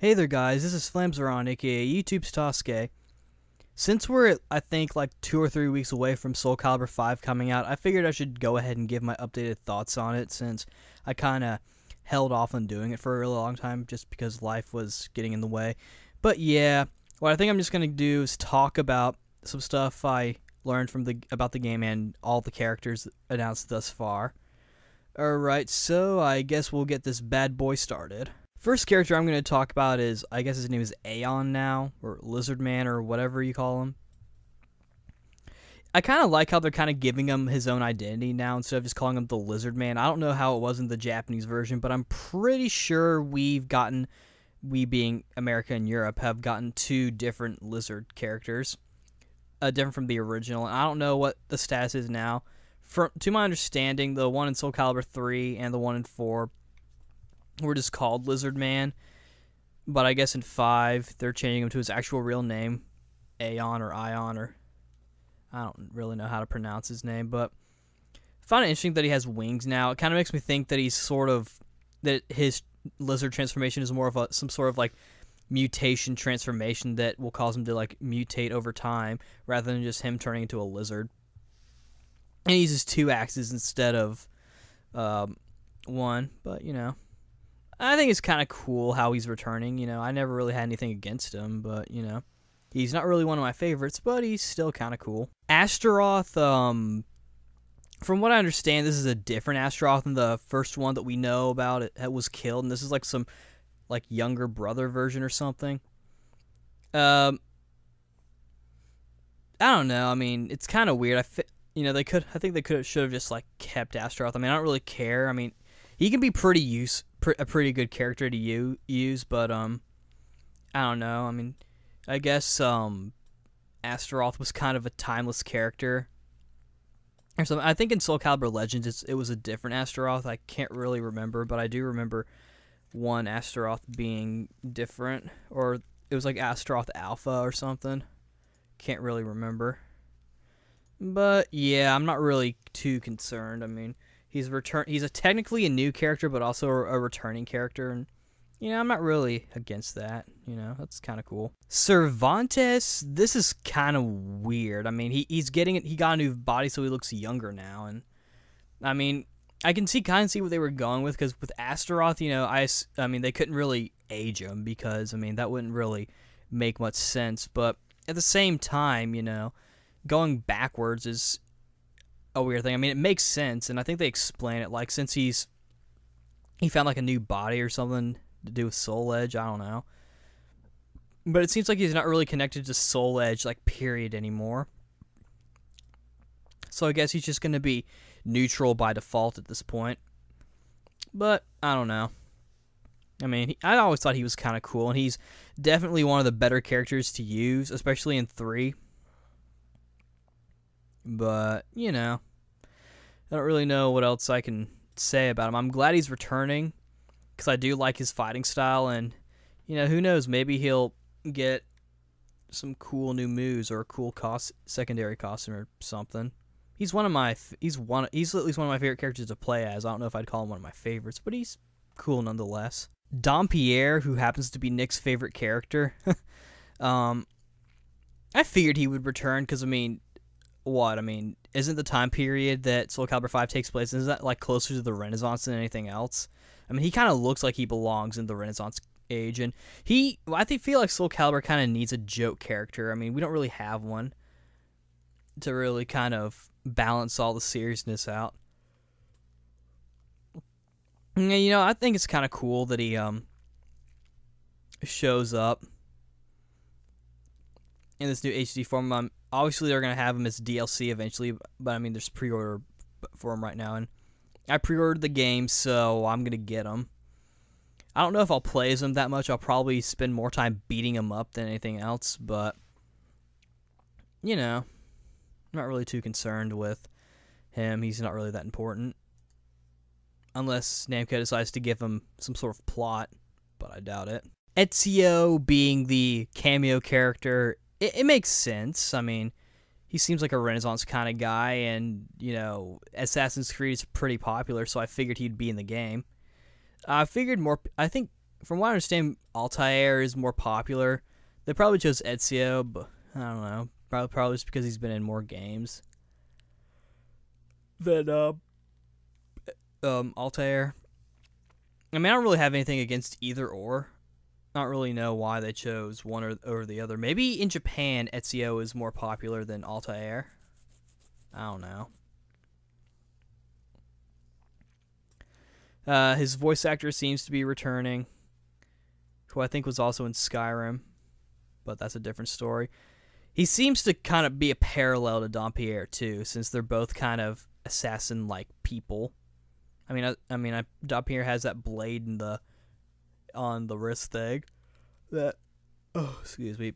Hey there guys, this is Flamzeron, aka YouTube's Tosuke. Since we're, I think, like 2 or 3 weeks away from SoulCalibur 5 coming out, I figured I should go ahead and give my updated thoughts on it since I kinda held off on doing it for a really long time just because life was getting in the way. But yeah, what I think I'm just gonna do is talk about some stuff I learned from about the game and all the characters announced thus far. Alright, so I guess we'll get this bad boy started. First character I'm going to talk about is, I guess his name is Aion now, or Lizard Man, or whatever you call him. I kind of like how they're kind of giving him his own identity now instead of just calling him the Lizard Man. I don't know how it was in the Japanese version, but I'm pretty sure we being America and Europe, have gotten 2 different lizard characters, different from the original, and I don't know what the status is now. To my understanding, the one in SoulCalibur 3 and the one in 4 were just called Lizard Man, but I guess in 5 they're changing him to his actual real name, Aion or Aion, or I don't really know how to pronounce his name, but I find it interesting that he has wings now. It kind of makes me think that that his lizard transformation is more of some sort of like mutation transformation that will cause him to like mutate over time rather than just him turning into a lizard. And he uses 2 axes instead of 1, but you know, I think it's kind of cool how he's returning. You know, I never really had anything against him, but, you know, he's not really one of my favorites, but he's still kind of cool. Astaroth, from what I understand, this is a different Astaroth than the first one that we know about. It was killed, and this is like some, like, younger brother version or something. I don't know. I mean, it's kind of weird. I think they should have just, like, kept Astaroth. I mean, I don't really care. I mean, he can be a pretty good character to use, but I don't know. I mean, I guess Astaroth was kind of a timeless character or something. I think in SoulCalibur Legends it was a different Astaroth. I can't really remember, but I do remember one Astaroth being different, or it was like Astaroth Alpha or something. Can't really remember. But yeah, I'm not really too concerned. I mean, he's technically a new character, but also a returning character, and you know, I'm not really against that. You know, that's kind of cool. Cervantes, this is kind of weird. I mean, he got a new body, so he looks younger now, and I mean, I can kind of see what they were going with, because with Astaroth, you know, I mean, they couldn't really age him because I mean that wouldn't really make much sense. But at the same time, you know, going backwards is a weird thing. I mean, it makes sense, and I think they explain it, like, since he found like a new body or something to do with Soul Edge. I don't know, but it seems like he's not really connected to Soul Edge, like, period, anymore. So I guess he's just gonna be neutral by default at this point. But I don't know. I mean, I always thought he was kind of cool, and he's definitely one of the better characters to use, especially in 3. But, you know, I don't really know what else I can say about him. I'm glad he's returning, because I do like his fighting style, and, you know, who knows, maybe he'll get some cool new moves or a cool secondary costume or something. He's at least one of my favorite characters to play as. I don't know if I'd call him one of my favorites, but he's cool nonetheless. Pierre, who happens to be Nick's favorite character. I figured he would return, because, I mean, isn't the time period that SoulCalibur 5 takes place, isn't that, like, closer to the Renaissance than anything else? I mean, he kind of looks like he belongs in the Renaissance age, and I feel like SoulCalibur kind of needs a joke character. I mean, we don't really have one to really kind of balance all the seriousness out. And, you know, I think it's kind of cool that he shows up in this new HD form. Obviously, they're going to have him as DLC eventually, but I mean, there's pre-order for him right now, and I pre-ordered the game, so I'm going to get him. I don't know if I'll play as him that much. I'll probably spend more time beating him up than anything else, but, you know, I'm not really too concerned with him. He's not really that important, unless Namco decides to give him some sort of plot, but I doubt it. Ezio being the cameo character, it makes sense. I mean, he seems like a Renaissance kind of guy, and, you know, Assassin's Creed is pretty popular, so I figured he'd be in the game. I think from what I understand, Altair is more popular. They probably chose Ezio, but I don't know. Probably just because he's been in more games than Altair. I mean, I don't really have anything against either or. I don't really know why they chose one or the other. Maybe in Japan, Ezio is more popular than Altair. I don't know. His voice actor seems to be returning, who I think was also in Skyrim, but that's a different story. He seems to kind of be a parallel to Dampierre too, since they're both kind of assassin-like people. Dampierre has that blade on the wrist thing. Excuse me.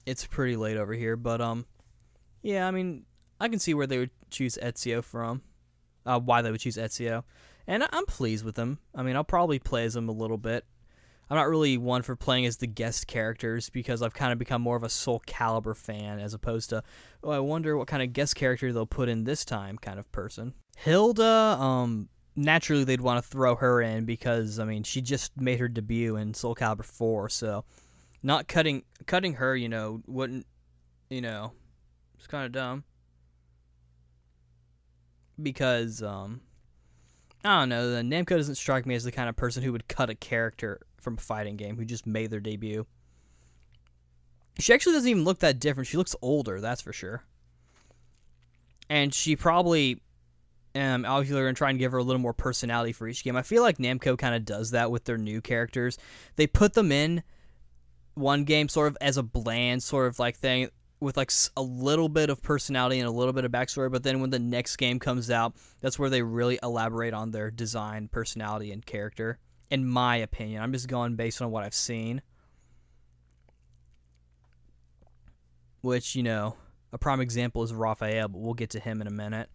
It's pretty late over here, but yeah, I mean, I can see where they would choose Ezio from. Why they would choose Ezio, and I'm pleased with him. I mean, I'll probably play as him a little bit. I'm not really one for playing as the guest characters because I've kind of become more of a SoulCalibur fan as opposed to, oh, I wonder what kind of guest character they'll put in this time kind of person. Hilda, naturally they'd want to throw her in because, I mean, she just made her debut in SoulCalibur 4, so not cutting her, wouldn't, it's kind of dumb. Because, I don't know, the Namco doesn't strike me as the kind of person who would cut a character from a fighting game who just made their debut. She actually doesn't even look that different. She looks older, that's for sure. And she probably, obviously they're going to try and give her a little more personality for each game. I feel like Namco kind of does that with their new characters. They put them in one game sort of as a bland sort of like thing, with like a little bit of personality and a little bit of backstory, but then when the next game comes out, that's where they really elaborate on their design, personality, and character, in my opinion. I'm just going based on what I've seen. Which, a prime example is Raphael, but we'll get to him in a minute.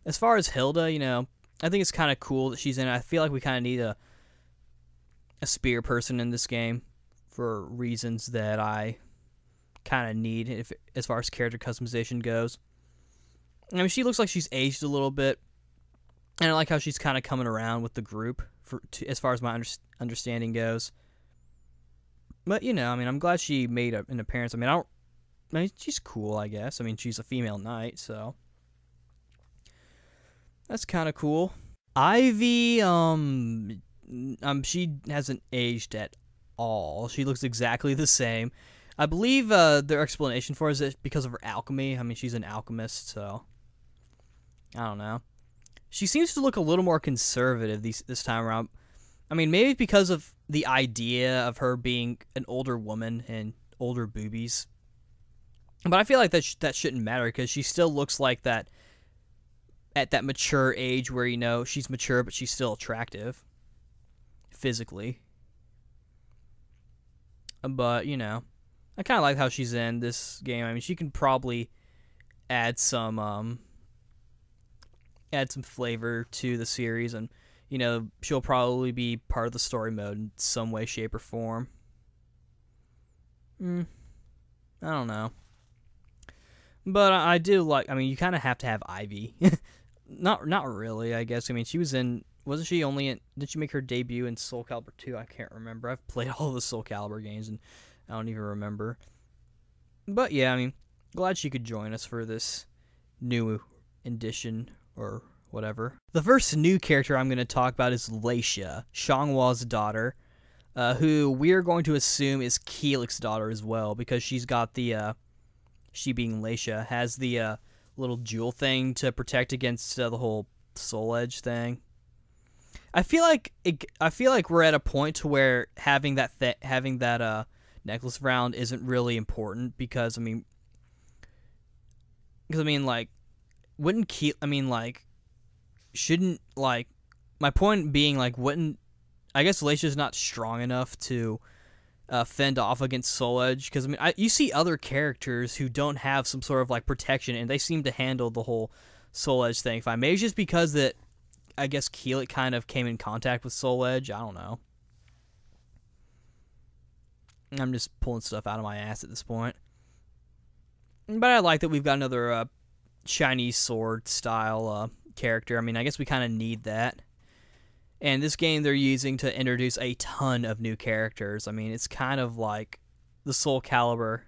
As far as Hilda, I think it's kind of cool that she's in it. I feel like we kind of need a spear person in this game for reasons that I kind of need as far as character customization goes. I mean, she looks like she's aged a little bit, and I like how she's kind of coming around with the group as far as my understanding goes. But I'm glad she made an appearance. I mean, she's cool, I guess. I mean, she's a female knight, so that's kind of cool. Ivy, she hasn't aged at all. She looks exactly the same. I believe their explanation for it is that because of her alchemy. I mean, she's an alchemist, so I don't know. She seems to look a little more conservative this time around. I mean, maybe because of the idea of her being an older woman and older boobies. But I feel like that shouldn't matter because she still looks like that at that mature age where, she's mature but she's still attractive physically. But, I kind of like how she's in this game. I mean, she can probably add some flavor to the series, and she'll probably be part of the story mode in some way, shape, or form. I don't know, but I do like. I mean, you kind of have to have Ivy. Not really, I guess. I mean, she was in. Wasn't she only in? Did she make her debut in SoulCalibur 2? I can't remember. I've played all the SoulCalibur games and I don't even remember. But yeah, I mean, glad she could join us for this new edition or whatever. The first new character I'm going to talk about is Laisha, Shanghua's daughter, who we're going to assume is Keelik's daughter as well, because she's got the, she being Laisha, has the little jewel thing to protect against the whole soul edge thing. I feel like we're at a point to where having that necklace round isn't really important because shouldn't my point being wouldn't, I guess Laisha's not strong enough to fend off against soul edge, because you see other characters who don't have some sort of protection and they seem to handle the whole soul edge thing fine. Maybe it's just because that I guess Keelik kind of came in contact with soul edge. I don't know. I'm just pulling stuff out of my ass at this point. But I like that we've got another Chinese sword style character. I mean, I guess we kind of need that. And this game they're using to introduce a ton of new characters. I mean, it's kind of like the SoulCalibur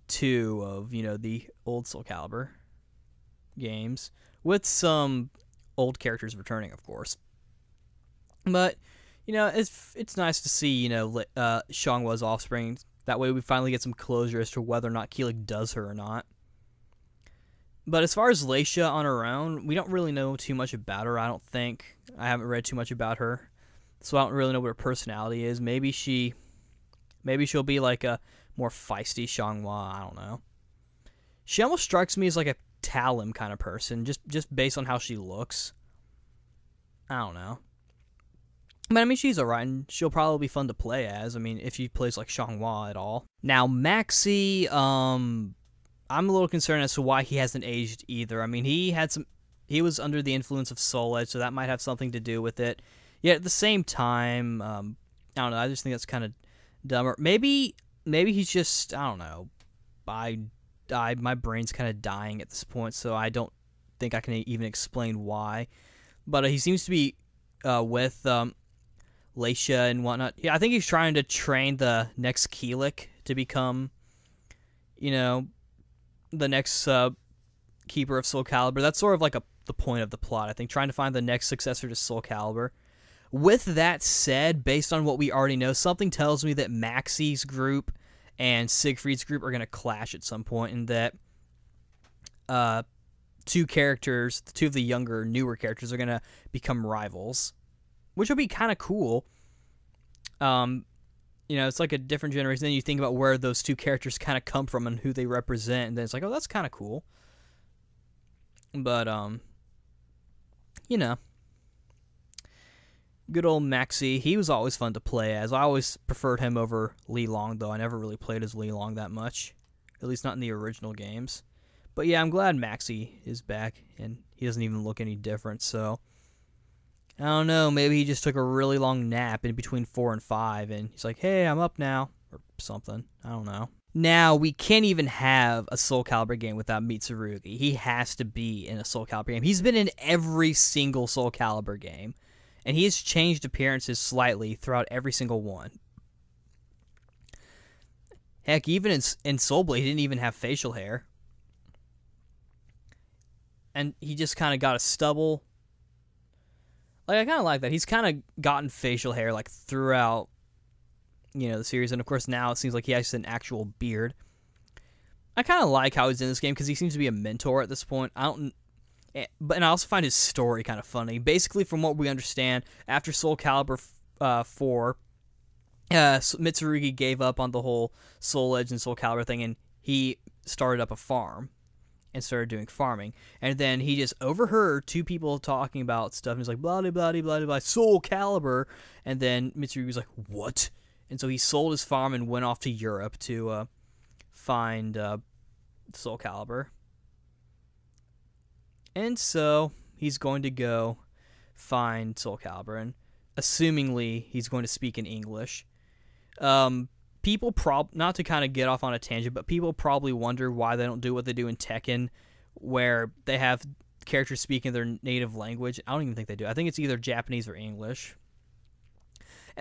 2 of, the old SoulCalibur games, with some old characters returning, of course. But, it's nice to see, Xianghua's offspring. That way we finally get some closure as to whether or not Keelik does her or not. But as far as Laisha on her own, we don't really know too much about her, I don't think. I haven't read too much about her, so I don't really know what her personality is. Maybe she'll be like a more feisty Xianghua, I don't know. She almost strikes me as like a Talim kind of person, just based on how she looks. I don't know. But I mean, she's alright, and she'll probably be fun to play as. I mean, if she plays like Xianghua at all. Now, Maxie, I'm a little concerned as to why he hasn't aged either. I mean, he was under the influence of Soul Edge, so that might have something to do with it. Yet at the same time, I don't know, I just think that's kind of dumber. Maybe he's just, I don't know, my brain's kind of dying at this point, so I don't think I can even explain why. But he seems to be with Laisha and whatnot. Yeah, I think he's trying to train the next Keelik to become, the next keeper of SoulCalibur. That's sort of like the point of the plot, I think, trying to find the next successor to SoulCalibur. With that said, based on what we already know, something tells me that Maxie's group and Siegfried's group are going to clash at some point, and that two of the younger, newer characters are going to become rivals, which will be kind of cool. It's like a different generation. Then you think about where those two characters kind of come from and who they represent, and then it's like, oh, that's kind of cool. But, good old Maxie, he was always fun to play as. I always preferred him over Li Long, though. I never really played as Li Long that much, at least not in the original games. But yeah, I'm glad Maxie is back, and he doesn't even look any different, so I don't know, maybe he just took a really long nap in between 4 and 5, and he's like, hey, I'm up now, or something. I don't know. Now, we can't even have a SoulCalibur game without Mitsurugi. He has to be in a SoulCalibur game. He's been in every single SoulCalibur game, and he has changed appearances slightly throughout every single one. Heck, even in Soul Blade, he didn't even have facial hair. And he just kind of got a stubble. Like, I kind of like that. He's kind of gotten facial hair, like, throughout, the series. And, of course, now it seems like he has an actual beard. I kind of like how he's in this game because he seems to be a mentor at this point. And I also find his story kind of funny. Basically, from what we understand, after SoulCalibur 4, Mitsurugi gave up on the whole Soul Edge and SoulCalibur thing, and he started up a farm and started doing farming. And then he just overheard two people talking about stuff, and he's like, blah, blah, blah, blah, blah, SoulCalibur. And then Mitsurugi was like, what? And so he sold his farm and went off to Europe to find SoulCalibur. And so he's going to go find SoulCalibur, and assumingly he's going to speak in English. People not to kind of get off on a tangent, but people probably wonder why they don't do what they do in Tekken, where they have characters speaking their native language. I don't even think they do. I think it's either Japanese or English.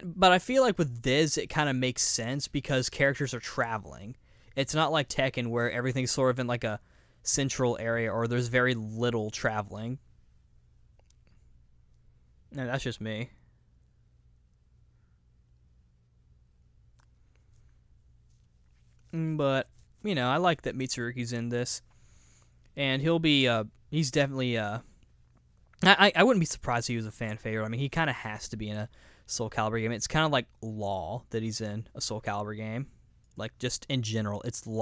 But I feel like with this, it kind of makes sense because characters are traveling. It's not like Tekken where everything's sort of in like a central area or there's very little traveling. No, that's just me. But, I like that Mitsurugi's in this. And he'll be, he's definitely, I wouldn't be surprised if he was a fan favorite. I mean, he kind of has to be in a SoulCalibur game. It's kind of like law that he's in a SoulCalibur game. Like, just in general, it's law.